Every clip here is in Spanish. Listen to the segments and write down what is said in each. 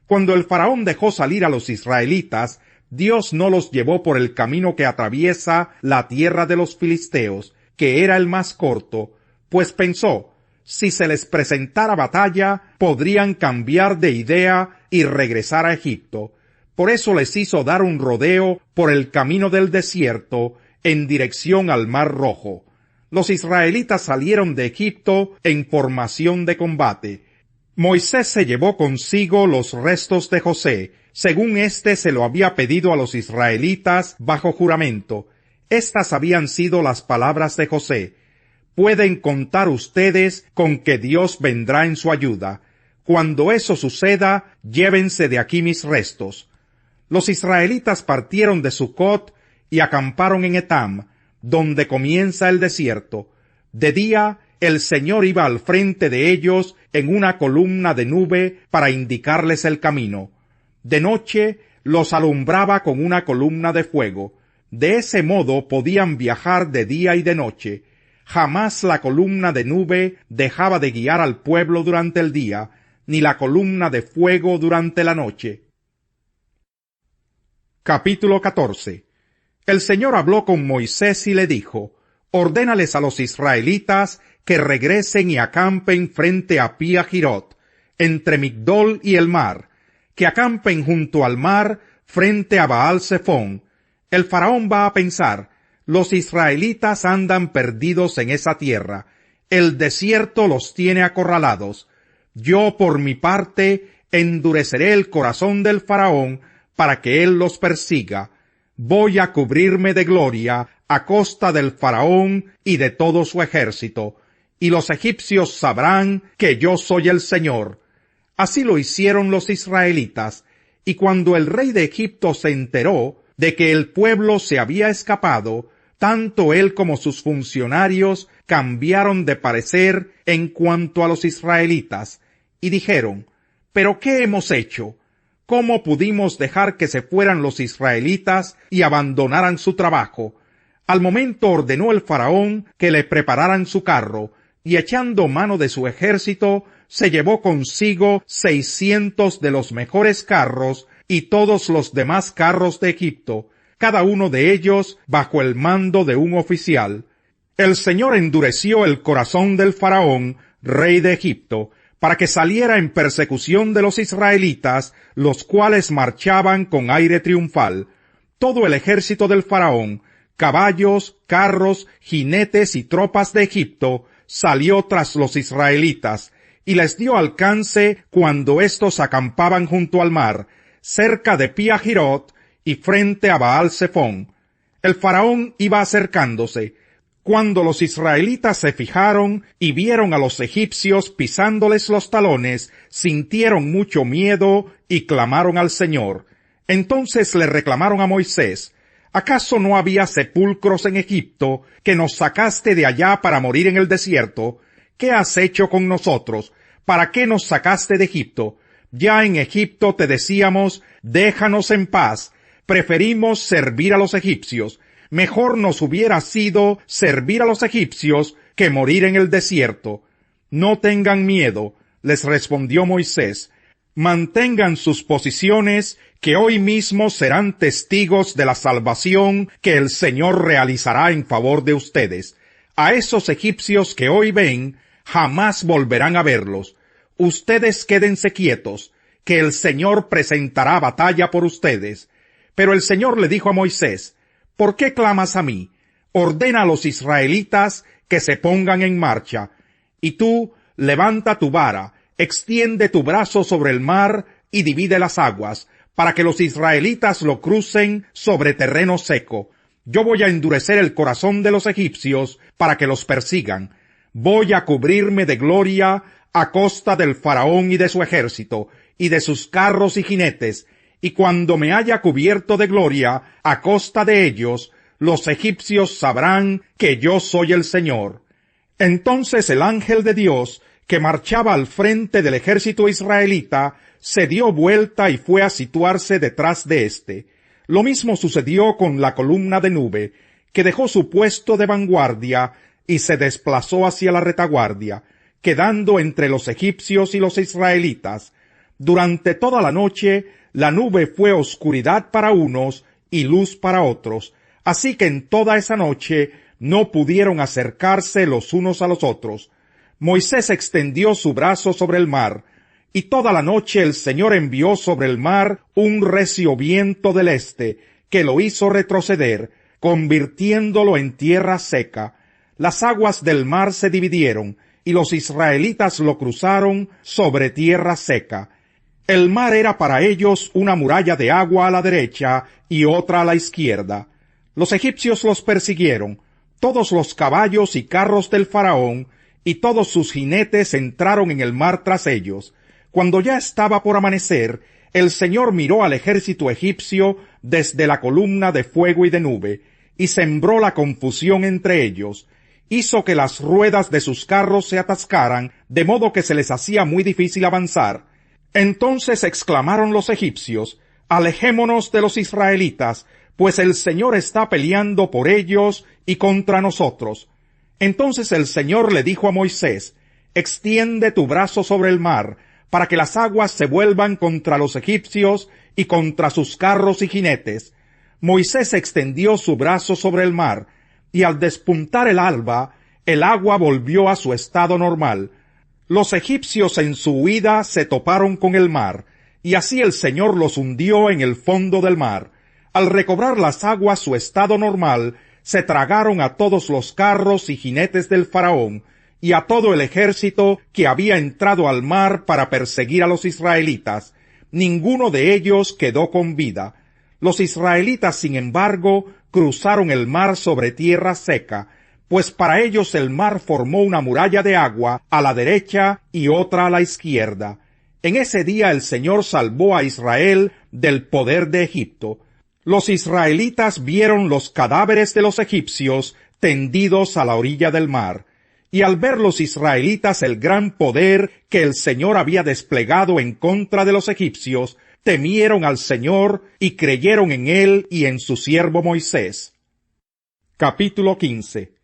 Cuando el faraón dejó salir a los israelitas, Dios no los llevó por el camino que atraviesa la tierra de los filisteos, que era el más corto, pues pensó, si se les presentara batalla, podrían cambiar de idea y regresar a Egipto. Por eso les hizo dar un rodeo por el camino del desierto en dirección al Mar Rojo. Los israelitas salieron de Egipto en formación de combate. Moisés se llevó consigo los restos de José, según éste se lo había pedido a los israelitas bajo juramento. Estas habían sido las palabras de José: pueden contar ustedes con que Dios vendrá en su ayuda. Cuando eso suceda, llévense de aquí mis restos. Los israelitas partieron de Sucot y acamparon en Etam, donde comienza el desierto. De día, el Señor iba al frente de ellos en una columna de nube para indicarles el camino. De noche, los alumbraba con una columna de fuego. De ese modo podían viajar de día y de noche. Jamás la columna de nube dejaba de guiar al pueblo durante el día, ni la columna de fuego durante la noche. Capítulo 14. El Señor habló con Moisés y le dijo: ordénales a los israelitas que regresen y acampen frente a Pi Hahirot, entre Migdol y el mar, que acampen junto al mar frente a Baal Zephón. El faraón va a pensar: los israelitas andan perdidos en esa tierra, el desierto los tiene acorralados. Yo, por mi parte, endureceré el corazón del faraón para que él los persiga. Voy a cubrirme de gloria a costa del faraón y de todo su ejército, y los egipcios sabrán que yo soy el Señor. Así lo hicieron los israelitas, y cuando el rey de Egipto se enteró de que el pueblo se había escapado, tanto él como sus funcionarios cambiaron de parecer en cuanto a los israelitas, y dijeron: ¿pero qué hemos hecho? ¿Cómo pudimos dejar que se fueran los israelitas y abandonaran su trabajo? Al momento ordenó el faraón que le prepararan su carro, y echando mano de su ejército, se llevó consigo 600 de los mejores carros y todos los demás carros de Egipto, cada uno de ellos bajo el mando de un oficial. El Señor endureció el corazón del faraón, rey de Egipto, para que saliera en persecución de los israelitas, los cuales marchaban con aire triunfal. Todo el ejército del faraón, caballos, carros, jinetes y tropas de Egipto, salió tras los israelitas, y les dio alcance cuando éstos acampaban junto al mar, cerca de Pi Hahirot y frente a Baal Zephón. El faraón iba acercándose. Cuando los israelitas se fijaron y vieron a los egipcios pisándoles los talones, sintieron mucho miedo y clamaron al Señor. Entonces le reclamaron a Moisés: ¿acaso no había sepulcros en Egipto, que nos sacaste de allá para morir en el desierto? ¿Qué has hecho con nosotros? ¿Para qué nos sacaste de Egipto? Ya en Egipto te decíamos: déjanos en paz, preferimos servir a los egipcios. Mejor nos hubiera sido servir a los egipcios que morir en el desierto. No tengan miedo, les respondió Moisés. Mantengan sus posiciones, que hoy mismo serán testigos de la salvación que el Señor realizará en favor de ustedes. A esos egipcios que hoy ven, jamás volverán a verlos. Ustedes quédense quietos, que el Señor presentará batalla por ustedes. Pero el Señor le dijo a Moisés: ¿por qué clamas a mí? Ordena a los israelitas que se pongan en marcha. Y tú, levanta tu vara, extiende tu brazo sobre el mar y divide las aguas, para que los israelitas lo crucen sobre terreno seco. Yo voy a endurecer el corazón de los egipcios para que los persigan. Voy a cubrirme de gloria a costa del faraón y de su ejército, y de sus carros y jinetes, y cuando me haya cubierto de gloria a costa de ellos, los egipcios sabrán que yo soy el Señor. Entonces el ángel de Dios, que marchaba al frente del ejército israelita, se dio vuelta y fue a situarse detrás de éste. Lo mismo sucedió con la columna de nube, que dejó su puesto de vanguardia y se desplazó hacia la retaguardia, quedando entre los egipcios y los israelitas. Durante toda la noche, la nube fue oscuridad para unos y luz para otros, así que en toda esa noche no pudieron acercarse los unos a los otros. Moisés extendió su brazo sobre el mar, y toda la noche el Señor envió sobre el mar un recio viento del este, que lo hizo retroceder, convirtiéndolo en tierra seca. Las aguas del mar se dividieron, y los israelitas lo cruzaron sobre tierra seca. El mar era para ellos una muralla de agua a la derecha y otra a la izquierda. Los egipcios los persiguieron. Todos los caballos y carros del faraón y todos sus jinetes entraron en el mar tras ellos. Cuando ya estaba por amanecer, el Señor miró al ejército egipcio desde la columna de fuego y de nube, y sembró la confusión entre ellos. Hizo que las ruedas de sus carros se atascaran, de modo que se les hacía muy difícil avanzar. Entonces exclamaron los egipcios: «Alejémonos de los israelitas, pues el Señor está peleando por ellos y contra nosotros». Entonces el Señor le dijo a Moisés: «Extiende tu brazo sobre el mar, para que las aguas se vuelvan contra los egipcios y contra sus carros y jinetes». Moisés extendió su brazo sobre el mar, y al despuntar el alba, el agua volvió a su estado normal. Los egipcios en su huida se toparon con el mar, y así el Señor los hundió en el fondo del mar. Al recobrar las aguas su estado normal, se tragaron a todos los carros y jinetes del faraón, y a todo el ejército que había entrado al mar para perseguir a los israelitas. Ninguno de ellos quedó con vida. Los israelitas, sin embargo, cruzaron el mar sobre tierra seca, pues para ellos el mar formó una muralla de agua a la derecha y otra a la izquierda. En ese día el Señor salvó a Israel del poder de Egipto. Los israelitas vieron los cadáveres de los egipcios tendidos a la orilla del mar, y al ver los israelitas el gran poder que el Señor había desplegado en contra de los egipcios, temieron al Señor y creyeron en él y en su siervo Moisés. Capítulo 15.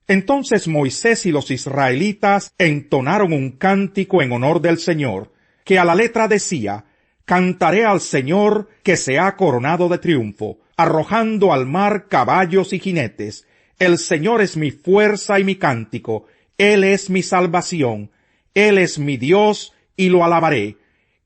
Entonces Moisés y los israelitas entonaron un cántico en honor del Señor, que a la letra decía: «Cantaré al Señor que se ha coronado de triunfo, arrojando al mar caballos y jinetes. El Señor es mi fuerza y mi cántico, Él es mi salvación, Él es mi Dios y lo alabaré.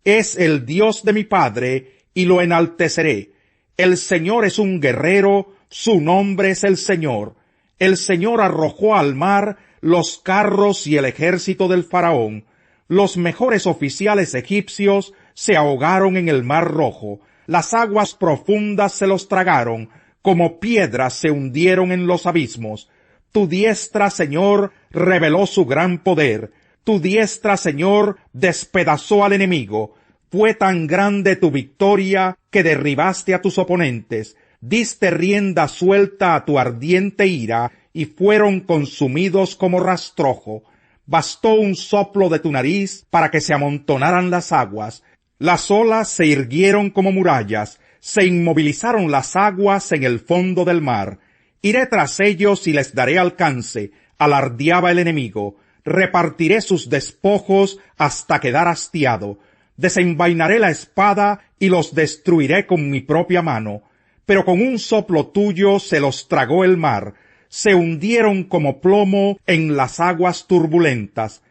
Es el Dios de mi Padre y lo enalteceré. El Señor es un guerrero, su nombre es el Señor. El Señor arrojó al mar los carros y el ejército del faraón. Los mejores oficiales egipcios se ahogaron en el mar Rojo. Las aguas profundas se los tragaron, como piedras se hundieron en los abismos. Tu diestra, Señor, reveló su gran poder. Tu diestra, Señor, despedazó al enemigo. Fue tan grande tu victoria que derribaste a tus oponentes. Diste rienda suelta a tu ardiente ira y fueron consumidos como rastrojo. Bastó un soplo de tu nariz para que se amontonaran las aguas. Las olas se irguieron como murallas, se inmovilizaron las aguas en el fondo del mar. Iré tras ellos y les daré alcance, alardeaba el enemigo. Repartiré sus despojos hasta quedar hastiado. Desenvainaré la espada y los destruiré con mi propia mano. Pero con un soplo tuyo se los tragó el mar. Se hundieron como plomo en las aguas turbulentas.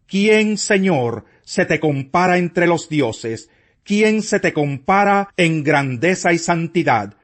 ¿Quién, Señor, se te compara entre los dioses? ¿Quién se te compara en grandeza y santidad?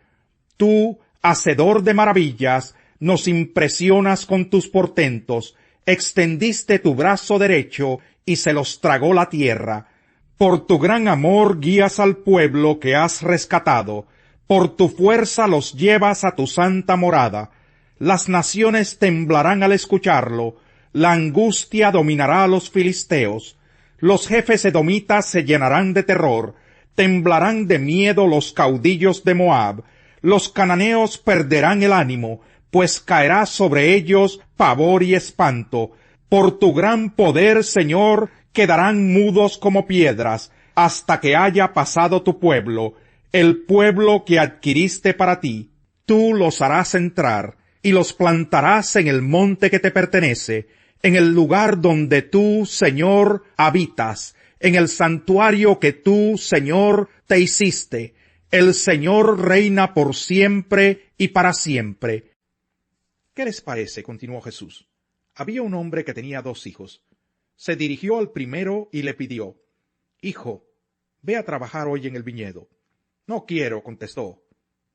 Tú, hacedor de maravillas, nos impresionas con tus portentos. Extendiste tu brazo derecho y se los tragó la tierra. Por tu gran amor guías al pueblo que has rescatado. Por tu fuerza los llevas a tu santa morada. Las naciones temblarán al escucharlo. La angustia dominará a los filisteos. Los jefes edomitas se llenarán de terror. Temblarán de miedo los caudillos de Moab. Los cananeos perderán el ánimo, pues caerá sobre ellos pavor y espanto. Por tu gran poder, Señor, quedarán mudos como piedras, hasta que haya pasado tu pueblo, el pueblo que adquiriste para ti. Tú los harás entrar, y los plantarás en el monte que te pertenece, en el lugar donde tú, Señor, habitas, en el santuario que tú, Señor, te hiciste. El Señor reina por siempre y para siempre. ¿Qué les parece? Continuó Jesús. Había un hombre que tenía 2 hijos. Se dirigió al primero y le pidió: Hijo, ve a trabajar hoy en el viñedo. No quiero, contestó,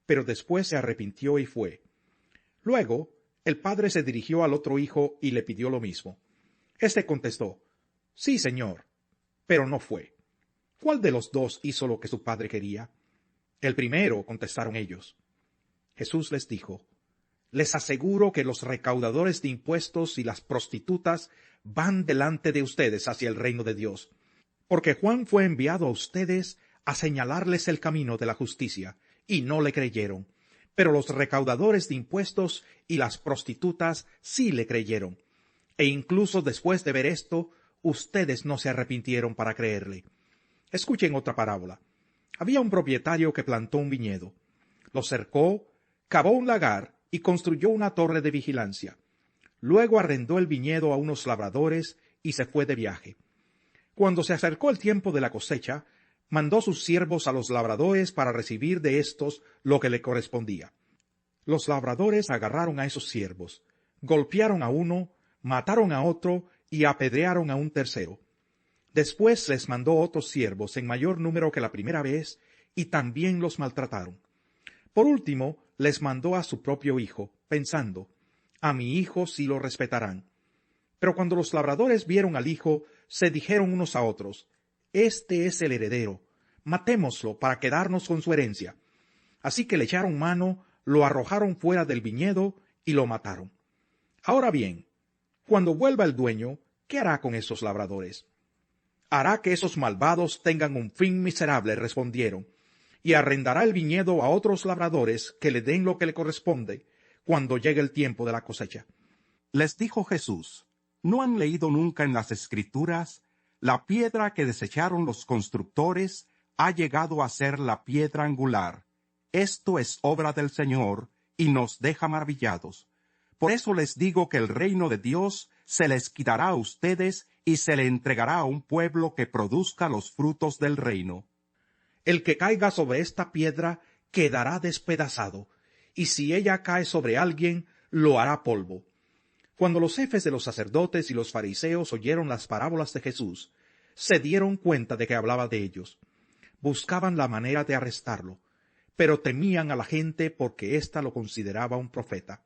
pero después se arrepintió y fue. Luego, el padre se dirigió al otro hijo y le pidió lo mismo. Este contestó: Sí, señor, pero no fue. ¿Cuál de los 2 hizo lo que su padre quería? El primero, contestaron ellos. Jesús les dijo: Les aseguro que los recaudadores de impuestos y las prostitutas van delante de ustedes hacia el reino de Dios, porque Juan fue enviado a ustedes a señalarles el camino de la justicia, y no le creyeron, pero los recaudadores de impuestos y las prostitutas sí le creyeron, e incluso después de ver esto, ustedes no se arrepintieron para creerle. Escuchen otra parábola. Había un propietario que plantó un viñedo, lo cercó, cavó un lagar y construyó una torre de vigilancia. Luego arrendó el viñedo a unos labradores y se fue de viaje. Cuando se acercó el tiempo de la cosecha, mandó sus siervos a los labradores para recibir de éstos lo que le correspondía. Los labradores agarraron a esos siervos, golpearon a uno, mataron a otro y apedrearon a un tercero. Después les mandó otros siervos en mayor número que la primera vez, y también los maltrataron. Por último, les mandó a su propio hijo, pensando: A mi hijo sí lo respetarán. Pero cuando los labradores vieron al hijo, se dijeron unos a otros: Este es el heredero, matémoslo para quedarnos con su herencia. Así que le echaron mano, lo arrojaron fuera del viñedo y lo mataron. Ahora bien, cuando vuelva el dueño, ¿qué hará con esos labradores? Hará que esos malvados tengan un fin miserable, respondieron, y arrendará el viñedo a otros labradores que le den lo que le corresponde cuando llegue el tiempo de la cosecha. Les dijo Jesús: ¿No han leído nunca en las Escrituras: La piedra que desecharon los constructores ha llegado a ser la piedra angular? Esto es obra del Señor, y nos deja maravillados. Por eso les digo que el reino de Dios se les quitará a ustedes y se le entregará a un pueblo que produzca los frutos del reino. El que caiga sobre esta piedra quedará despedazado, y si ella cae sobre alguien, lo hará polvo. Cuando los jefes de los sacerdotes y los fariseos oyeron las parábolas de Jesús, se dieron cuenta de que hablaba de ellos. Buscaban la manera de arrestarlo, pero temían a la gente porque ésta lo consideraba un profeta.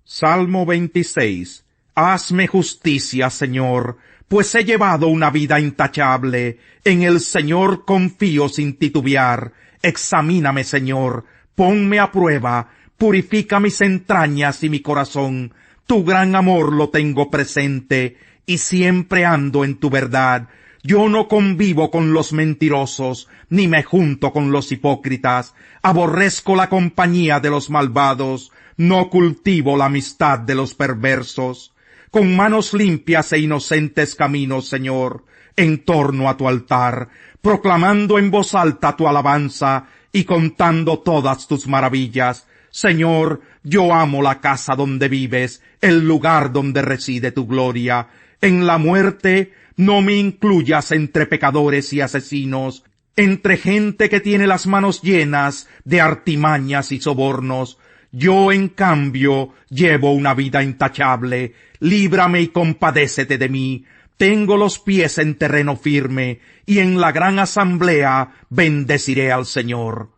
Salmo 26. Hazme justicia, Señor, pues he llevado una vida intachable. En el Señor confío sin titubear. Examíname, Señor, ponme a prueba, purifica mis entrañas y mi corazón. Tu gran amor lo tengo presente, y siempre ando en tu verdad. Yo no convivo con los mentirosos, ni me junto con los hipócritas. Aborrezco la compañía de los malvados, no cultivo la amistad de los perversos. Con manos limpias e inocentes camino, Señor, en torno a tu altar, proclamando en voz alta tu alabanza y contando todas tus maravillas. Señor, yo amo la casa donde vives, el lugar donde reside tu gloria. En la muerte no me incluyas entre pecadores y asesinos, entre gente que tiene las manos llenas de artimañas y sobornos. Yo, en cambio, llevo una vida intachable. Líbrame y compadécete de mí. Tengo los pies en terreno firme, y en la gran asamblea bendeciré al Señor.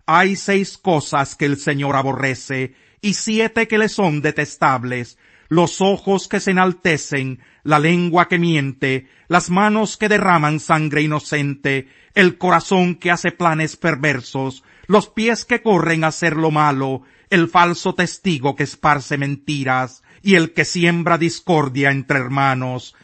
Hay 6 cosas que el Señor aborrece, y 7 que le son detestables: los ojos que se enaltecen, la lengua que miente, las manos que derraman sangre inocente, el corazón que hace planes perversos, los pies que corren a hacer lo malo, el falso testigo que esparce mentiras, y el que siembra discordia entre hermanos.